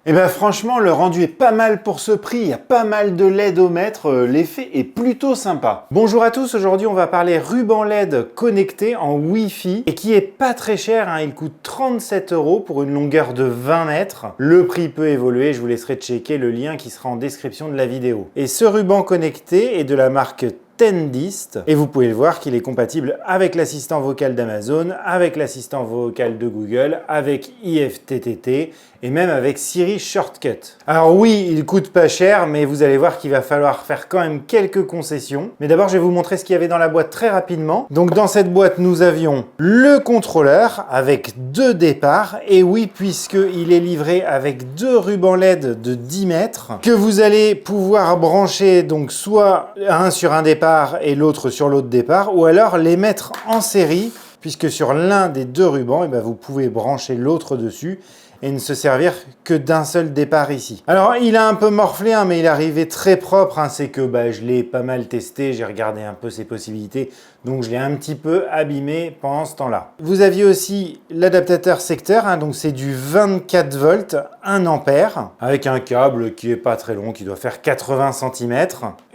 Et ben franchement, le rendu est pas mal pour ce prix, il y a pas mal de LED-omètre, l'effet est plutôt sympa. Bonjour à tous, aujourd'hui on va parler ruban LED connecté en Wi-Fi et qui est pas très cher, hein. Il coûte 37 € pour une longueur de 20 mètres. Le prix peut évoluer, je vous laisserai checker le lien qui sera en description de la vidéo. Et ce ruban connecté est de la marque Tendist et vous pouvez le voir qu'il est compatible avec l'assistant vocal d'Amazon, avec l'assistant vocal de Google, avec IFTTT et même avec Siri Shortcut. Alors oui, il coûte pas cher, mais vous allez voir qu'il va falloir faire quand même quelques concessions. Mais d'abord, je vais vous montrer ce qu'il y avait dans la boîte très rapidement. Donc dans cette boîte, nous avions le contrôleur avec 2 départs. Et oui, puisqu'il est livré avec 2 rubans LED de 10 mètres que vous allez pouvoir brancher donc soit un sur un départ et l'autre sur l'autre départ, ou alors les mettre en série, puisque sur l'un des 2 rubans, et vous pouvez brancher l'autre dessus et ne se servir que d'un seul départ ici. Alors il a un peu morflé, hein, mais il est arrivé très propre, hein. C'est que je l'ai pas mal testé, j'ai regardé un peu ses possibilités, donc je l'ai un petit peu abîmé pendant ce temps-là. Vous aviez aussi l'adaptateur secteur, hein, donc c'est du 24 volts, 1 ampère, avec un câble qui est pas très long, qui doit faire 80 cm.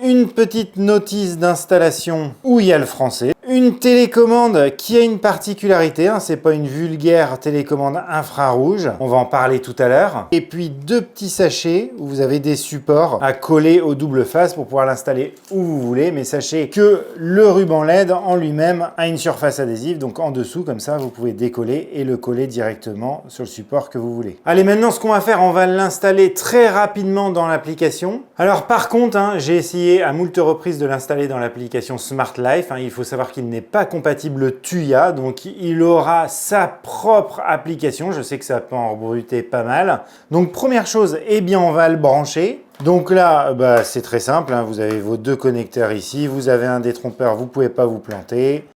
Une petite notice d'installation où il y a le français. Une télécommande qui a une particularité, hein, c'est pas une vulgaire télécommande infrarouge, on va en parler tout à l'heure. Et puis 2 petits sachets où vous avez des supports à coller aux doubles faces pour pouvoir l'installer où vous voulez, mais sachez que le ruban LED en lui-même a une surface adhésive, donc en dessous, comme ça vous pouvez décoller et le coller directement sur le support que vous voulez. Allez, maintenant ce qu'on va faire, on va l'installer très rapidement dans l'application. Alors par contre, hein, j'ai essayé à moult reprises de l'installer dans l'application Smart Life, hein. Il faut savoir qu'il n'est pas compatible TUIA, donc il aura sa propre application. Je sais que ça peut en rebruter pas mal. Donc première chose, on va le brancher. Donc là, c'est très simple, hein. Vous avez vos 2 connecteurs ici, vous avez un détrompeur, vous ne pouvez pas vous planter.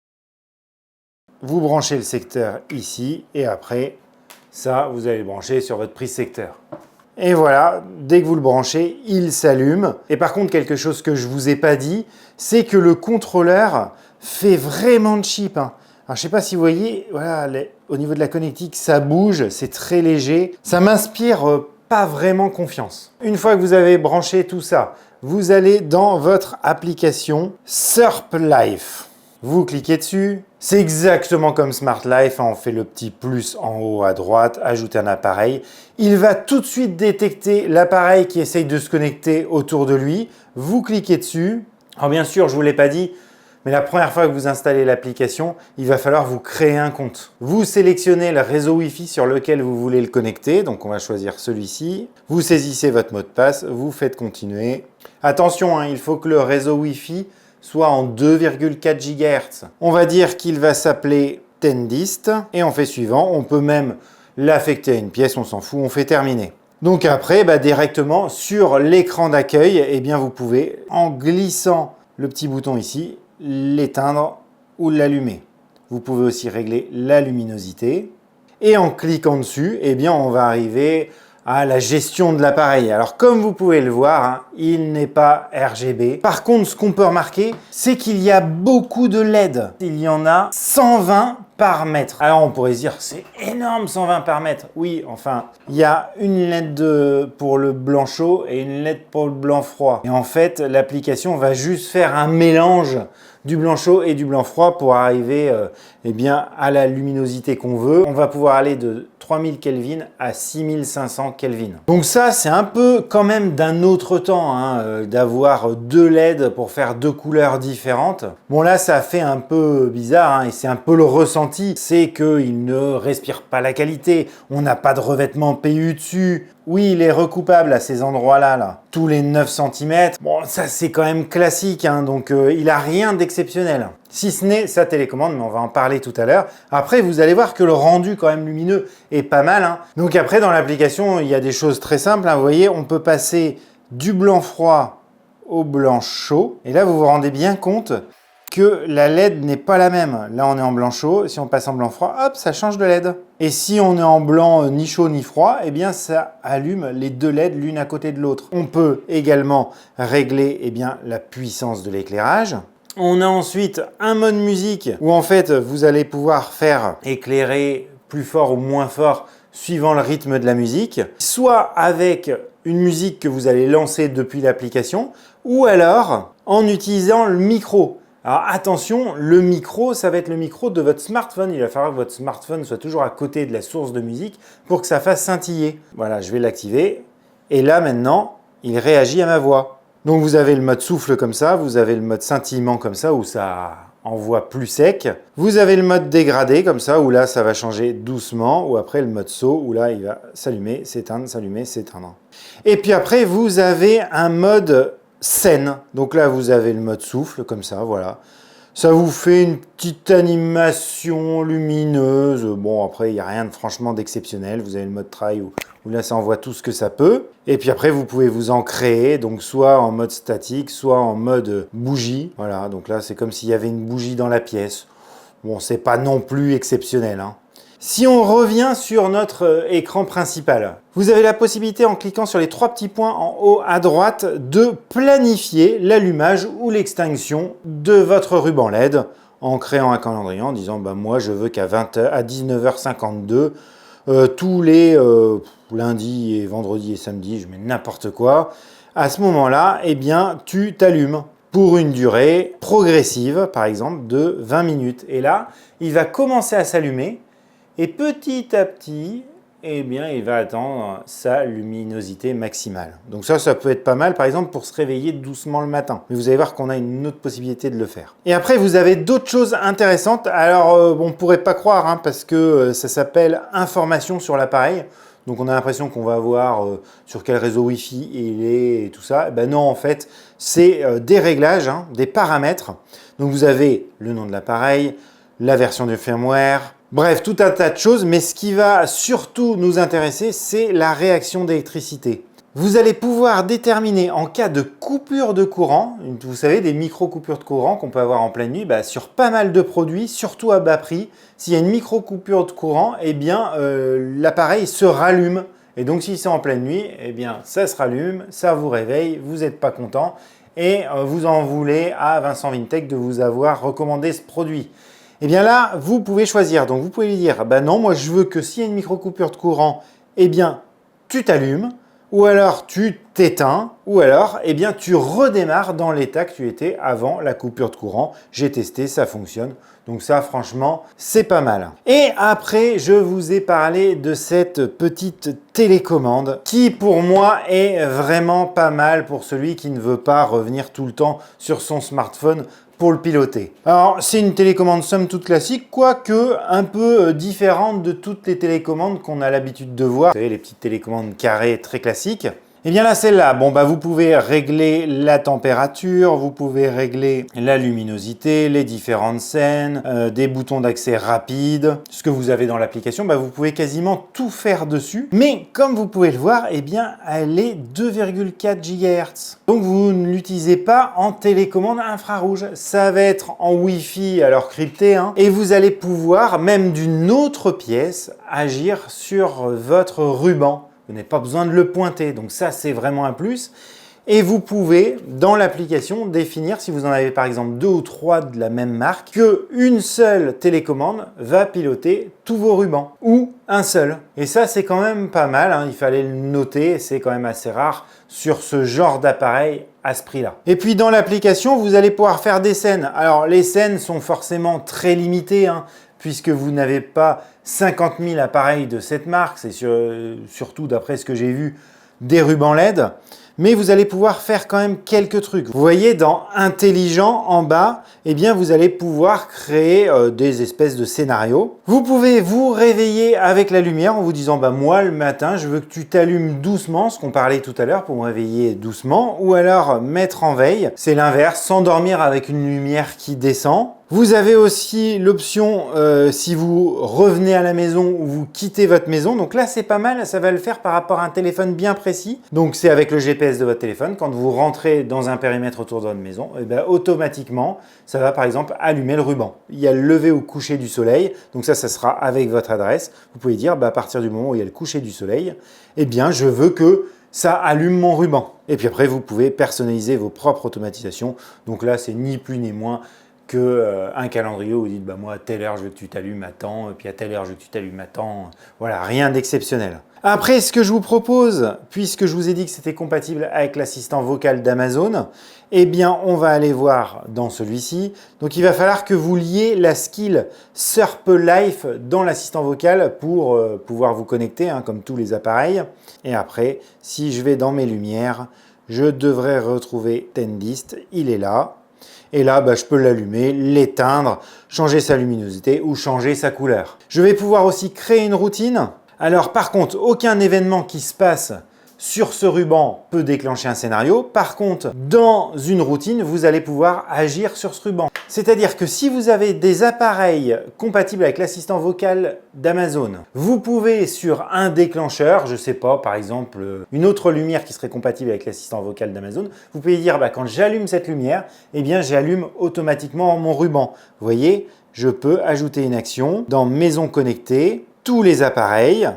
Vous branchez le secteur ici et après, ça, vous allez le brancher sur votre prise secteur. Et voilà, dès que vous le branchez, il s'allume. Et par contre, quelque chose que je ne vous ai pas dit, c'est que le contrôleur fait vraiment cheap, hein. Alors, je ne sais pas si vous voyez, voilà, au niveau de la connectique, ça bouge, c'est très léger. Ça m'inspire pas vraiment confiance. Une fois que vous avez branché tout ça, vous allez dans votre application Surp Life. Vous cliquez dessus. C'est exactement comme Smart Life, hein. On fait le petit plus en haut à droite, ajouter un appareil. Il va tout de suite détecter l'appareil qui essaye de se connecter autour de lui. Vous cliquez dessus. Alors bien sûr, je ne vous l'ai pas dit, mais la première fois que vous installez l'application, il va falloir vous créer un compte. Vous sélectionnez le réseau Wi-Fi sur lequel vous voulez le connecter. Donc on va choisir celui-ci. Vous saisissez votre mot de passe, vous faites continuer. Attention, hein, il faut que le réseau Wi-Fi soit en 2,4 GHz. On va dire qu'il va s'appeler Tendist et on fait suivant. On peut même l'affecter à une pièce, on s'en fout, on fait terminer. Donc après, directement sur l'écran d'accueil, vous pouvez, en glissant le petit bouton ici, l'éteindre ou l'allumer. Vous pouvez aussi régler la luminosité. Et en cliquant dessus, on va arriver à la gestion de l'appareil. Alors comme vous pouvez le voir, hein, il n'est pas RGB. Par contre, ce qu'on peut remarquer, c'est qu'il y a beaucoup de LED. Il y en a 120 par mètre. Alors on pourrait se dire, c'est énorme 120 par mètre. Oui, enfin, il y a une LED pour le blanc chaud et une LED pour le blanc froid. Et en fait, l'application va juste faire un mélange du blanc chaud et du blanc froid pour arriver à la luminosité qu'on veut. On va pouvoir aller de 3000 Kelvin à 6500 Kelvin. Donc ça, c'est un peu quand même d'un autre temps, hein, d'avoir 2 LED pour faire 2 couleurs différentes. Bon là, ça fait un peu bizarre, hein, et c'est un peu le ressenti. C'est qu'il ne respire pas la qualité. On n'a pas de revêtement PU dessus. Oui, il est recoupable à ces endroits-là, là, tous les 9 cm. Bon, ça c'est quand même classique, hein, donc il n'a rien d'exceptionnel. Si ce n'est sa télécommande, mais on va en parler tout à l'heure. Après, vous allez voir que le rendu quand même lumineux est pas mal, hein. Donc après, dans l'application, il y a des choses très simples, hein. Vous voyez, on peut passer du blanc froid au blanc chaud. Et là, vous vous rendez bien compte que la LED n'est pas la même. Là, on est en blanc chaud. Si on passe en blanc froid, hop, ça change de LED. Et si on est en blanc ni chaud ni froid, ça allume les 2 LED l'une à côté de l'autre. On peut également régler la puissance de l'éclairage. On a ensuite un mode musique où en fait, vous allez pouvoir faire éclairer plus fort ou moins fort suivant le rythme de la musique, soit avec une musique que vous allez lancer depuis l'application, ou alors en utilisant le micro. Alors attention, le micro, ça va être le micro de votre smartphone. Il va falloir que votre smartphone soit toujours à côté de la source de musique pour que ça fasse scintiller. Voilà, je vais l'activer. Et là maintenant, il réagit à ma voix. Donc vous avez le mode souffle comme ça, vous avez le mode scintillement comme ça où ça envoie plus sec. Vous avez le mode dégradé comme ça où là ça va changer doucement, ou après le mode saut où là il va s'allumer, s'éteindre, s'allumer, s'éteindre. Et puis après vous avez un mode scène. Donc là vous avez le mode souffle comme ça, voilà. Ça vous fait une petite animation lumineuse. Bon, après, il n'y a rien de franchement d'exceptionnel. Vous avez le mode travail où là, ça envoie tout ce que ça peut. Et puis après, vous pouvez vous en créer, donc soit en mode statique, soit en mode bougie. Voilà, donc là, c'est comme s'il y avait une bougie dans la pièce. Bon, c'est pas non plus exceptionnel, hein. Si on revient sur notre écran principal, vous avez la possibilité en cliquant sur les 3 petits points en haut à droite de planifier l'allumage ou l'extinction de votre ruban LED en créant un calendrier en disant bah, moi je veux qu'à 19h52 tous les lundis et vendredis et samedis, je mets n'importe quoi, à ce moment-là, eh bien tu t'allumes pour une durée progressive, par exemple de 20 minutes. Et là, il va commencer à s'allumer. Et petit à petit, eh bien, il va atteindre sa luminosité maximale. Donc ça peut être pas mal, par exemple, pour se réveiller doucement le matin. Mais vous allez voir qu'on a une autre possibilité de le faire. Et après, vous avez d'autres choses intéressantes. Alors, on ne pourrait pas croire, hein, parce que ça s'appelle information sur l'appareil. Donc on a l'impression qu'on va voir sur quel réseau Wi-Fi il est et tout ça. Ben non, en fait, c'est des réglages, hein, des paramètres. Donc vous avez le nom de l'appareil, la version du firmware, bref, tout un tas de choses, mais ce qui va surtout nous intéresser, c'est la réaction d'électricité. Vous allez pouvoir déterminer en cas de coupure de courant, vous savez, des micro-coupures de courant qu'on peut avoir en pleine nuit, bah, sur pas mal de produits, surtout à bas prix. S'il y a une micro-coupure de courant, eh bien, l'appareil se rallume. Et donc, si c'est en pleine nuit, eh bien, ça se rallume, ça vous réveille, vous n'êtes pas content et vous en voulez à Vincent Vintech de vous avoir recommandé ce produit. Eh bien là, vous pouvez choisir. Donc, vous pouvez lui dire, bah non, moi, je veux que s'il y a une micro-coupure de courant, eh bien, tu t'allumes. Ou alors tu t'éteins, ou alors eh bien, tu redémarres dans l'état que tu étais avant la coupure de courant. J'ai testé, ça fonctionne. Donc ça, franchement, c'est pas mal. Et après, je vous ai parlé de cette petite télécommande qui, pour moi, est vraiment pas mal pour celui qui ne veut pas revenir tout le temps sur son smartphone pour le piloter. Alors, c'est une télécommande somme toute classique, quoique un peu différente de toutes les télécommandes qu'on a l'habitude de voir. Vous savez, les petites télécommandes carrées très classiques. Et bien là, celle-là, bon, bah, vous pouvez régler la température, vous pouvez régler la luminosité, les différentes scènes, des boutons d'accès rapide. Ce que vous avez dans l'application, bah, vous pouvez quasiment tout faire dessus. Mais comme vous pouvez le voir, eh bien, elle est 2,4 GHz. Donc, vous ne l'utilisez pas en télécommande infrarouge. Ça va être en Wi-Fi, alors crypté, hein, et vous allez pouvoir, même d'une autre pièce, agir sur votre ruban. Vous n'avez pas besoin de le pointer, donc ça c'est vraiment un plus. Et vous pouvez, dans l'application, définir, si vous en avez par exemple 2 ou 3 de la même marque, qu'une seule télécommande va piloter tous vos rubans, ou un seul. Et ça c'est quand même pas mal, hein, il fallait le noter, c'est quand même assez rare sur ce genre d'appareil à ce prix-là. Et puis dans l'application, vous allez pouvoir faire des scènes. Alors les scènes sont forcément très limitées, hein, puisque vous n'avez pas 50 000 appareils de cette marque, c'est surtout d'après ce que j'ai vu des rubans LED, mais vous allez pouvoir faire quand même quelques trucs. Vous voyez dans intelligent en bas, eh bien vous allez pouvoir créer des espèces de scénarios. Vous pouvez vous réveiller avec la lumière en vous disant bah moi le matin je veux que tu t'allumes doucement, ce qu'on parlait tout à l'heure pour me réveiller doucement, ou alors mettre en veille, c'est l'inverse, s'endormir avec une lumière qui descend. Vous avez aussi l'option si vous revenez à la maison ou vous quittez votre maison. Donc là, c'est pas mal, ça va le faire par rapport à un téléphone bien précis. Donc c'est avec le GPS de votre téléphone. Quand vous rentrez dans un périmètre autour de votre maison, et bien, automatiquement, ça va par exemple allumer le ruban. Il y a le lever ou coucher du soleil. Donc ça sera avec votre adresse. Vous pouvez dire à partir du moment où il y a le coucher du soleil, eh bien je veux que ça allume mon ruban. Et puis après, vous pouvez personnaliser vos propres automatisations. Donc là, c'est ni plus ni moins que un calendrier où vous dites bah moi à telle heure je veux que tu t'allumes à temps, et puis à telle heure je veux que tu t'allumes à temps. Voilà, rien d'exceptionnel. Après, ce que je vous propose, puisque je vous ai dit que c'était compatible avec l'assistant vocal d'Amazon, eh bien, on va aller voir dans celui-ci. Donc, il va falloir que vous liez la skill SERP Life dans l'assistant vocal pour pouvoir vous connecter, hein, comme tous les appareils. Et après, si je vais dans mes lumières, je devrais retrouver Tendist. Il est là. Et là, bah, je peux l'allumer, l'éteindre, changer sa luminosité ou changer sa couleur. Je vais pouvoir aussi créer une routine. Alors par contre, aucun événement qui se passe sur ce ruban peut déclencher un scénario. Par contre, dans une routine, vous allez pouvoir agir sur ce ruban. C'est-à-dire que si vous avez des appareils compatibles avec l'assistant vocal d'Amazon, vous pouvez sur un déclencheur, je ne sais pas, par exemple une autre lumière qui serait compatible avec l'assistant vocal d'Amazon, vous pouvez dire bah, quand j'allume cette lumière, eh bien j'allume automatiquement mon ruban. Vous voyez, je peux ajouter une action dans Maison connectée. Tous les appareils,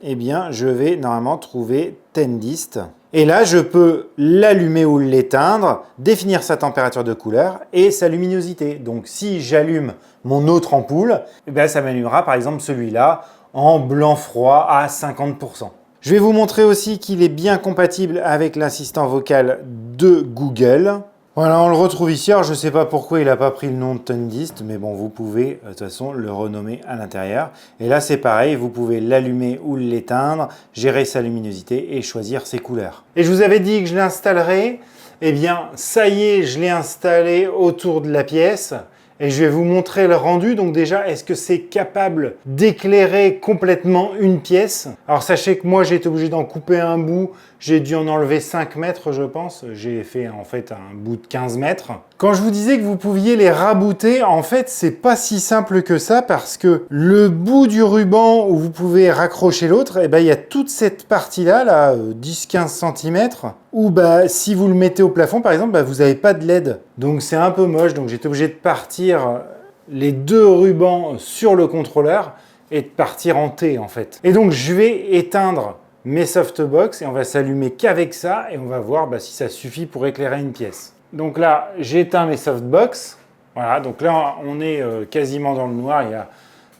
eh bien, je vais normalement trouver Tendist. Et là, je peux l'allumer ou l'éteindre, définir sa température de couleur et sa luminosité. Donc, si j'allume mon autre ampoule, eh bien, ça m'allumera par exemple celui-là en blanc froid à 50%. Je vais vous montrer aussi qu'il est bien compatible avec l'assistant vocal de Google. Voilà, on le retrouve ici. Alors, je ne sais pas pourquoi il n'a pas pris le nom de Tendist, mais bon, vous pouvez de toute façon le renommer à l'intérieur. Et là, c'est pareil, vous pouvez l'allumer ou l'éteindre, gérer sa luminosité et choisir ses couleurs. Et je vous avais dit que je l'installerai. Eh bien, ça y est, je l'ai installé autour de la pièce. Et je vais vous montrer le rendu. Donc déjà, est-ce que c'est capable d'éclairer complètement une pièce? Alors sachez que moi, j'ai été obligé d'en couper un bout. J'ai dû en enlever 5 mètres, je pense. J'ai fait en fait un bout de 15 mètres. Quand je vous disais que vous pouviez les rabouter, en fait, c'est pas si simple que ça parce que le bout du ruban où vous pouvez raccrocher l'autre, eh ben, il y a toute cette partie-là, là, 10-15 cm, où bah, si vous le mettez au plafond, par exemple, bah, vous n'avez pas de LED. Donc c'est un peu moche. Donc j'étais obligé de partir les deux rubans sur le contrôleur et de partir en T, en fait. Et donc je vais éteindre mes softbox et on va s'allumer qu'avec ça et on va voir bah, si ça suffit pour éclairer une pièce. Donc là, j'éteins mes softbox. Voilà, donc là, on est quasiment dans le noir. Il y a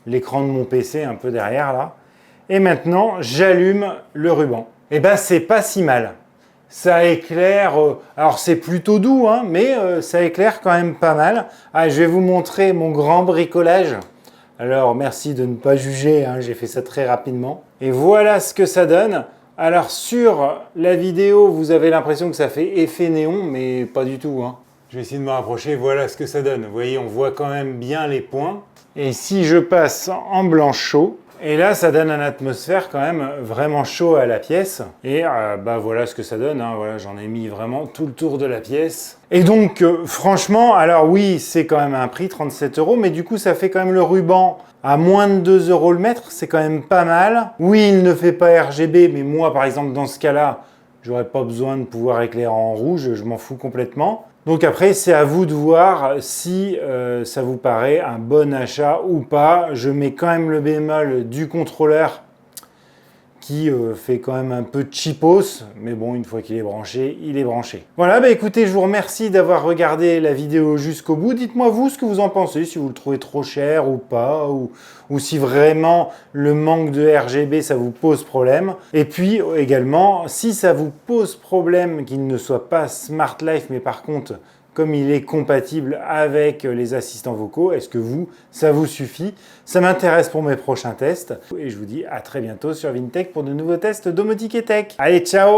l'écran de mon PC un peu derrière là. Et maintenant, j'allume le ruban. Et ben, c'est pas si mal. Ça éclaire, alors c'est plutôt doux, hein, mais ça éclaire quand même pas mal. Ah, je vais vous montrer mon grand bricolage. Alors, merci de ne pas juger, hein, j'ai fait ça très rapidement. Et voilà ce que ça donne. Alors, sur la vidéo, vous avez l'impression que ça fait effet néon, mais pas du tout, hein. Je vais essayer de me rapprocher, voilà ce que ça donne. Vous voyez, on voit quand même bien les points. Et si je passe en blanc chaud, et là, ça donne une atmosphère quand même vraiment chaud à la pièce. Et bah voilà ce que ça donne, hein. Voilà, j'en ai mis vraiment tout le tour de la pièce. Et donc, franchement, alors oui, c'est quand même un prix, 37 €, mais du coup, ça fait quand même le ruban à moins de 2 € le mètre, c'est quand même pas mal. Oui, il ne fait pas RGB, mais moi, par exemple, dans ce cas-là, j'aurais pas besoin de pouvoir éclairer en rouge, je m'en fous complètement. Donc après, c'est à vous de voir si ça vous paraît un bon achat ou pas. Je mets quand même le bémol du contrôleur qui fait quand même un peu cheapos, mais bon, une fois qu'il est branché, il est branché. Voilà, bah écoutez, je vous remercie d'avoir regardé la vidéo jusqu'au bout. Dites-moi vous ce que vous en pensez, si vous le trouvez trop cher ou pas, ou si vraiment le manque de RGB, ça vous pose problème. Et puis également, si ça vous pose problème qu'il ne soit pas Smart Life, mais par contre, comme il est compatible avec les assistants vocaux, est-ce que ça vous suffit? Ça m'intéresse pour mes prochains tests. Et je vous dis à très bientôt sur Vintech pour de nouveaux tests domotique et tech. Allez, ciao!